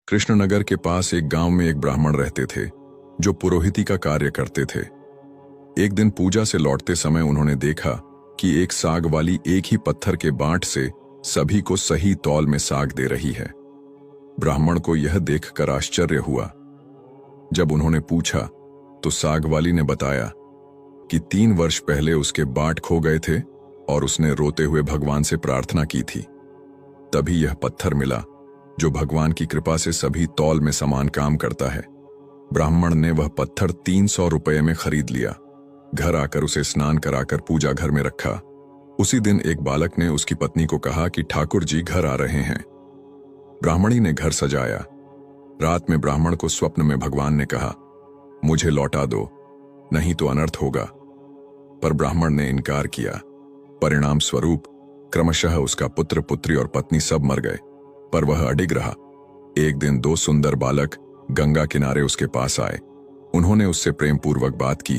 कृष्णनगर के पास एक गांव में एक ब्राह्मण रहते थे जो पुरोहिती का कार्य करते थे। एक दिन पूजा से लौटते समय उन्होंने देखा कि एक साग वाली एक ही पत्थर के बांट से सभी को सही तौल में साग दे रही है। ब्राह्मण को यह देखकर आश्चर्य हुआ। जब उन्होंने पूछा तो साग वाली ने बताया कि 3 वर्ष पहले उसके बांट खो गए थे और उसने रोते हुए भगवान से प्रार्थना की थी। तभी यह पत्थर मिला जो भगवान की कृपा से सभी तौल में समान काम करता है। ब्राह्मण ने वह पत्थर 300 रुपये में खरीद लिया। घर आकर उसे स्नान कराकर पूजा घर में रखा। उसी दिन एक बालक ने उसकी पत्नी को कहा कि ठाकुर जी घर आ रहे हैं। ब्राह्मणी ने घर सजाया। रात में ब्राह्मण को स्वप्न में भगवान ने कहा, मुझे लौटा दो, नहीं तो अनर्थ होगा। पर ब्राह्मण ने इनकार किया। परिणाम स्वरूप क्रमशः उसका पुत्र पुत्री और पत्नी सब मर गए, पर वह अडिग रहा। एक दिन 2 सुंदर बालक गंगा किनारे उसके पास आए। उन्होंने उससे प्रेम पूर्वक बात की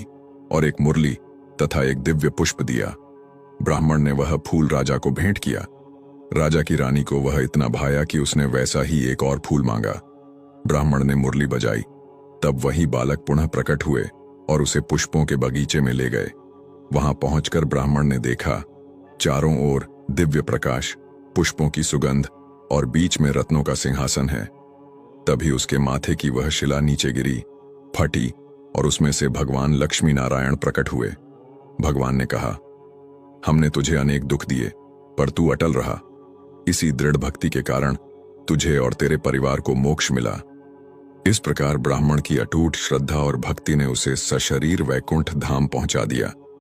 और एक मुरली तथा एक दिव्य पुष्प दिया। ब्राह्मण ने वह फूल राजा को भेंट किया। राजा की रानी को वह इतना भाया कि उसने वैसा ही एक और फूल मांगा। ब्राह्मण ने मुरली बजाई। तब वही बालक पुनः प्रकट हुए और उसे पुष्पों के बगीचे में ले गए। वहां पहुंचकर ब्राह्मण ने देखा चारों ओर दिव्य प्रकाश, पुष्पों की सुगंध और बीच में रत्नों का सिंहासन है। तभी उसके माथे की वह शिला नीचे गिरी, फटी और उसमें से भगवान लक्ष्मी नारायण प्रकट हुए। भगवान ने कहा, हमने तुझे अनेक दुख दिए पर तू अटल रहा। इसी दृढ़ भक्ति के कारण तुझे और तेरे परिवार को मोक्ष मिला। इस प्रकार ब्राह्मण की अटूट श्रद्धा और भक्ति ने उसे सशरीर वैकुंठ धाम पहुंचा दिया।